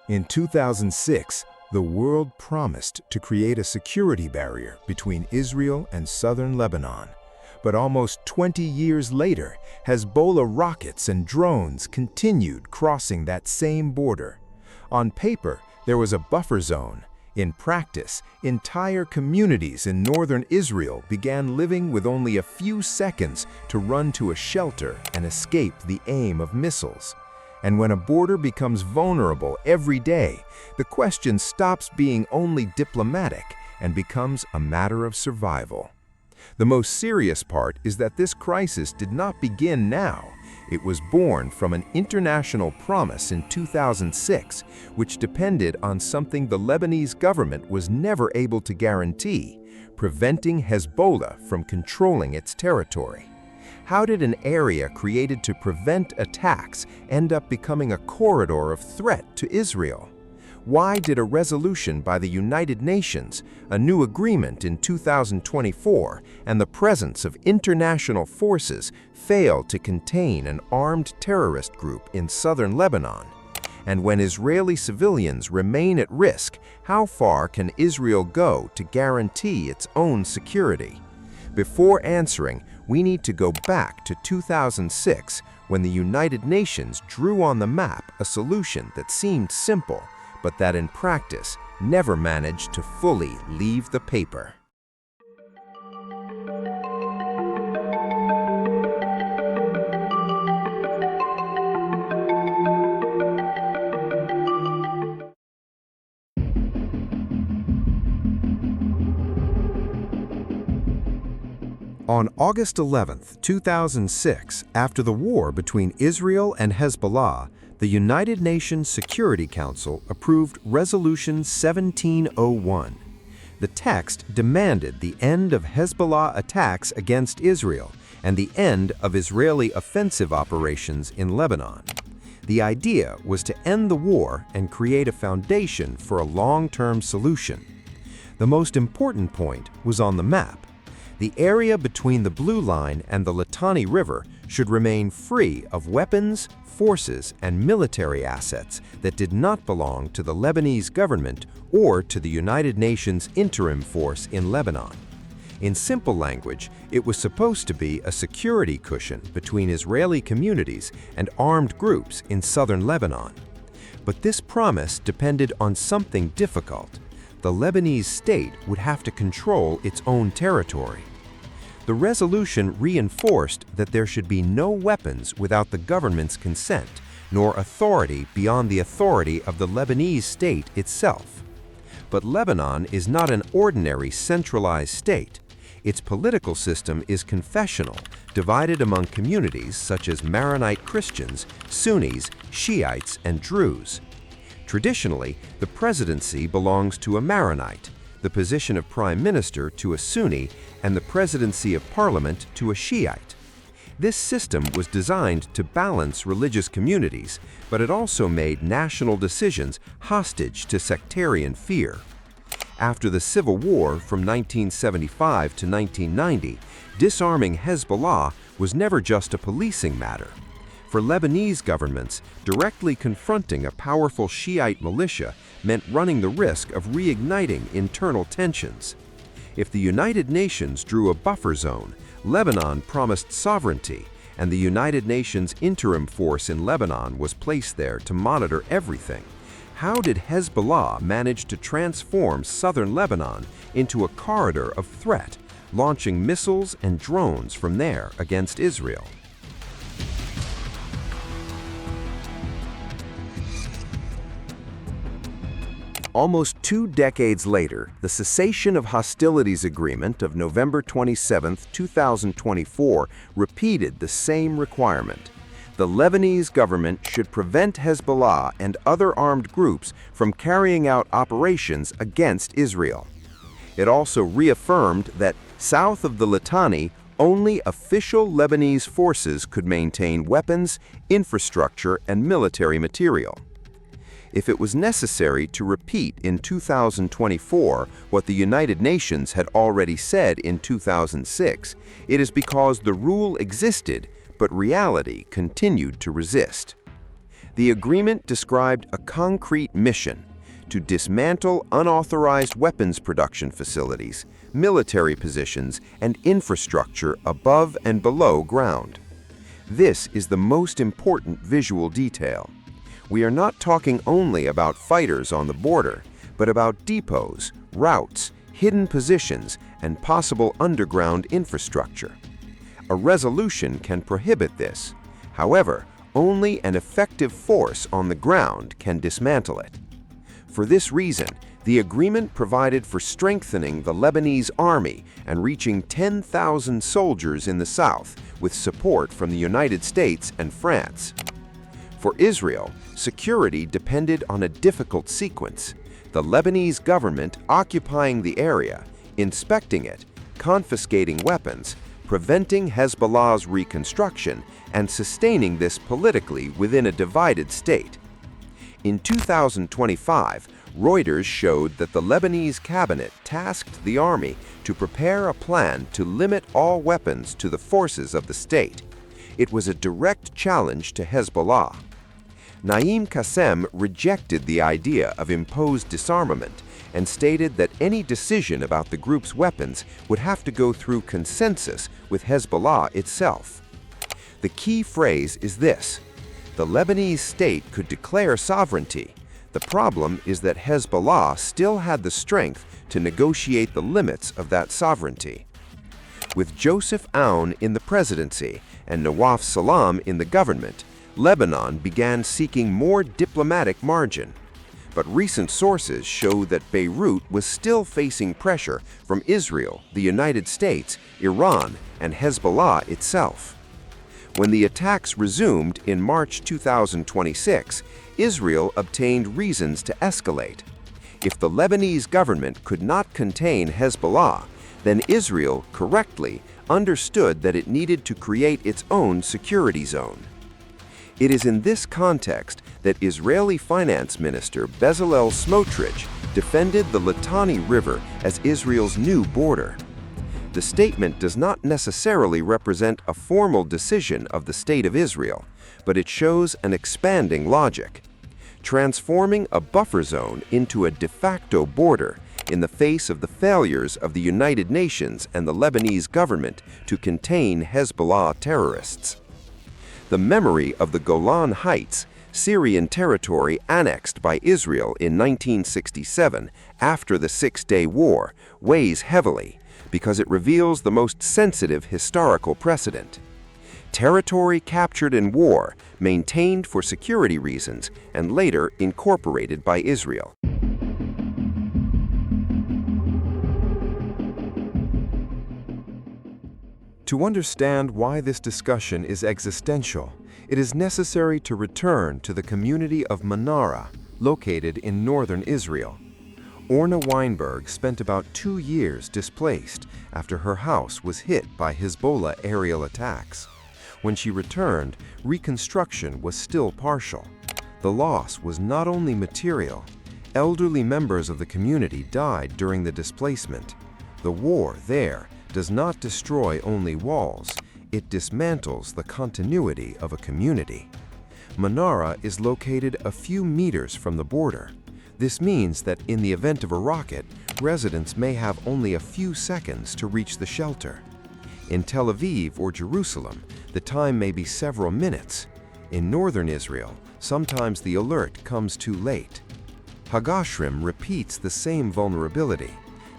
In 2006, the world promised to create a security barrier between Israel and southern Lebanon. But almost 20 years later, Hezbollah rockets and drones continued crossing that same border. On paper, there was a buffer zone. In practice, entire communities in northern Israel began living with only a few seconds to run to a shelter and escape the aim of missiles. And when a border becomes vulnerable every day, the question stops being only diplomatic and becomes a matter of survival. The most serious part is that this crisis did not begin now. It was born from an international promise in 2006, which depended on something the Lebanese government was never able to guarantee: preventing Hezbollah from controlling its territory. How did an area created to prevent attacks end up becoming a corridor of threat to Israel? Why did a resolution by the United Nations, a new agreement in 2024, and the presence of international forces fail to contain an armed terrorist group in southern Lebanon? And when Israeli civilians remain at risk, how far can Israel go to guarantee its own security? Before answering, we need to go back to 2006, when the United Nations drew on the map a solution that seemed simple, but that in practice never managed to fully leave the paper. On August 11, 2006, after the war between Israel and Hezbollah, the United Nations Security Council approved Resolution 1701. The text demanded the end of Hezbollah attacks against Israel and the end of Israeli offensive operations in Lebanon. The idea was to end the war and create a foundation for a long-term solution. The most important point was on the map. The area between the Blue Line and the Litani River should remain free of weapons, forces, and military assets that did not belong to the Lebanese government or to the United Nations interim force in Lebanon. In simple language, it was supposed to be a security cushion between Israeli communities and armed groups in southern Lebanon. But this promise depended on something difficult. The Lebanese state would have to control its own territory. The resolution reinforced that there should be no weapons without the government's consent, nor authority beyond the authority of the Lebanese state itself. But Lebanon is not an ordinary centralized state. Its political system is confessional, divided among communities such as Maronite Christians, Sunnis, Shiites, and Druze. Traditionally, the presidency belongs to a Maronite, the position of prime minister to a Sunni, and the presidency of parliament to a Shiite. This system was designed to balance religious communities, but it also made national decisions hostage to sectarian fear. After the civil war from 1975 to 1990, disarming Hezbollah was never just a policing matter. For Lebanese governments, directly confronting a powerful Shiite militia meant running the risk of reigniting internal tensions. If the United Nations drew a buffer zone, Lebanon promised sovereignty, and the United Nations interim force in Lebanon was placed there to monitor everything. How did Hezbollah manage to transform southern Lebanon into a corridor of threat, launching missiles and drones from there against Israel? Almost 2 decades later, the Cessation of Hostilities Agreement of November 27, 2024, repeated the same requirement. The Lebanese government should prevent Hezbollah and other armed groups from carrying out operations against Israel. It also reaffirmed that south of the Litani, only official Lebanese forces could maintain weapons, infrastructure, and military material. If it was necessary to repeat in 2024 what the United Nations had already said in 2006, it is because the rule existed, but reality continued to resist. The agreement described a concrete mission to dismantle unauthorized weapons production facilities, military positions, and infrastructure above and below ground. This is the most important visual detail. We are not talking only about fighters on the border, but about depots, routes, hidden positions, and possible underground infrastructure. A resolution can prohibit this. However, only an effective force on the ground can dismantle it. For this reason, the agreement provided for strengthening the Lebanese army and reaching 10,000 soldiers in the south with support from the United States and France. For Israel, security depended on a difficult sequence: the Lebanese government occupying the area, inspecting it, confiscating weapons, preventing Hezbollah's reconstruction, and sustaining this politically within a divided state. In 2025, Reuters showed that the Lebanese cabinet tasked the army to prepare a plan to limit all weapons to the forces of the state. It was a direct challenge to Hezbollah. Naim Qassem rejected the idea of imposed disarmament and stated that any decision about the group's weapons would have to go through consensus with Hezbollah itself. The key phrase is this: the Lebanese state could declare sovereignty. The problem is that Hezbollah still had the strength to negotiate the limits of that sovereignty. With Joseph Aoun in the presidency and Nawaf Salam in the government, Lebanon began seeking more diplomatic margin. But recent sources show that Beirut was still facing pressure from Israel, the United States, Iran, and Hezbollah itself. When the attacks resumed in March 2026, Israel obtained reasons to escalate. If the Lebanese government could not contain Hezbollah, then Israel correctly understood that it needed to create its own security zone. It is in this context that Israeli Finance Minister Bezalel Smotrich defended the Litani River as Israel's new border. The statement does not necessarily represent a formal decision of the State of Israel, but it shows an expanding logic. Transforming a buffer zone into a de facto border in the face of the failures of the United Nations and the Lebanese government to contain Hezbollah terrorists. The memory of the Golan Heights, Syrian territory annexed by Israel in 1967 after the Six-Day War, weighs heavily because it reveals the most sensitive historical precedent. Territory captured in war, maintained for security reasons, and later incorporated by Israel. To understand why this discussion is existential, it is necessary to return to the community of Manara, located in northern Israel. Orna Weinberg spent about 2 years displaced after her house was hit by Hezbollah aerial attacks. When she returned, reconstruction was still partial. The loss was not only material. Elderly members of the community died during the displacement. The war there does not destroy only walls, it dismantles the continuity of a community. Manara is located a few meters from the border. This means that in the event of a rocket, residents may have only a few seconds to reach the shelter. In Tel Aviv or Jerusalem, the time may be several minutes. In northern Israel, sometimes the alert comes too late. Hagoshrim repeats the same vulnerability.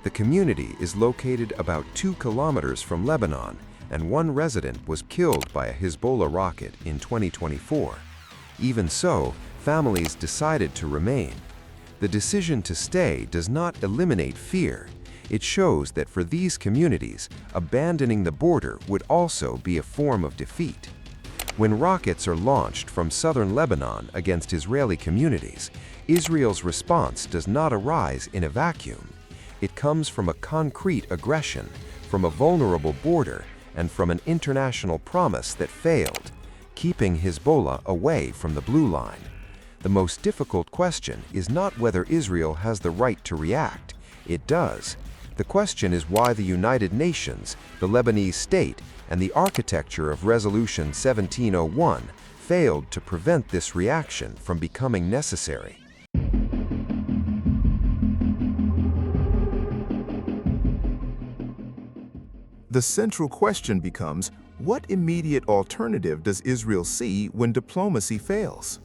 The community is located about 2 kilometers from Lebanon, and 1 resident was killed by a Hezbollah rocket in 2024. Even so, families decided to remain. The decision to stay does not eliminate fear. It shows that for these communities, abandoning the border would also be a form of defeat. When rockets are launched from southern Lebanon against Israeli communities, Israel's response does not arise in a vacuum. It comes from a concrete aggression, from a vulnerable border, and from an international promise that failed, keeping Hezbollah away from the blue line. The most difficult question is not whether Israel has the right to react. It does. The question is why the United Nations, the Lebanese state, and the architecture of Resolution 1701 failed to prevent this reaction from becoming necessary. The central question becomes, what immediate alternative does Israel see when diplomacy fails?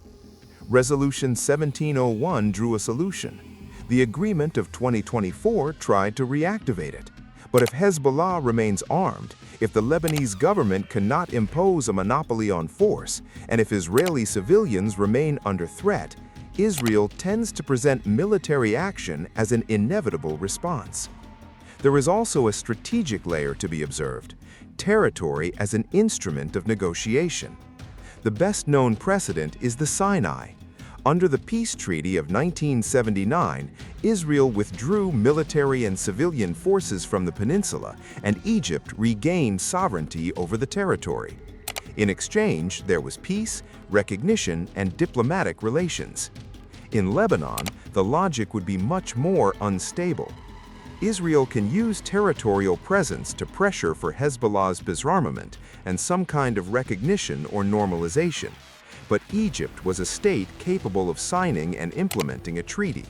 Resolution 1701 drew a solution. The agreement of 2024 tried to reactivate it. But if Hezbollah remains armed, if the Lebanese government cannot impose a monopoly on force, and if Israeli civilians remain under threat, Israel tends to present military action as an inevitable response. There is also a strategic layer to be observed: territory as an instrument of negotiation. The best-known precedent is the Sinai. Under the Peace Treaty of 1979, Israel withdrew military and civilian forces from the peninsula, and Egypt regained sovereignty over the territory. In exchange, there was peace, recognition, and diplomatic relations. In Lebanon, the logic would be much more unstable. Israel can use territorial presence to pressure for Hezbollah's disarmament and some kind of recognition or normalization. But Egypt was a state capable of signing and implementing a treaty.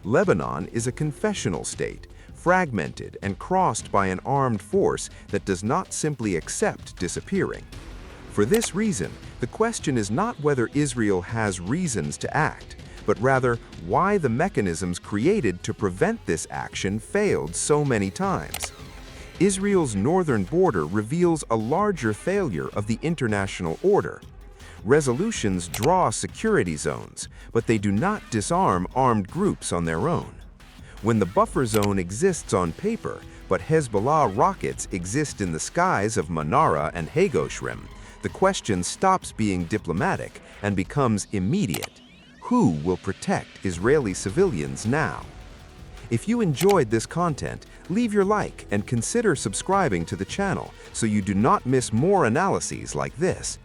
Lebanon is a confessional state, fragmented and crossed by an armed force that does not simply accept disappearing. For this reason, the question is not whether Israel has reasons to act, but rather why the mechanisms created to prevent this action failed so many times. Israel's northern border reveals a larger failure of the international order. Resolutions draw security zones, but they do not disarm armed groups on their own. When the buffer zone exists on paper, but Hezbollah rockets exist in the skies of Manara and Hagoshrim, the question stops being diplomatic and becomes immediate. Who will protect Israeli civilians now? If you enjoyed this content, leave your like and consider subscribing to the channel so you do not miss more analyses like this.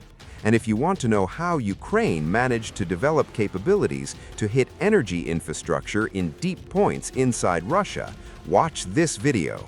And if you want to know how Ukraine managed to develop capabilities to hit energy infrastructure in deep points inside Russia, watch this video.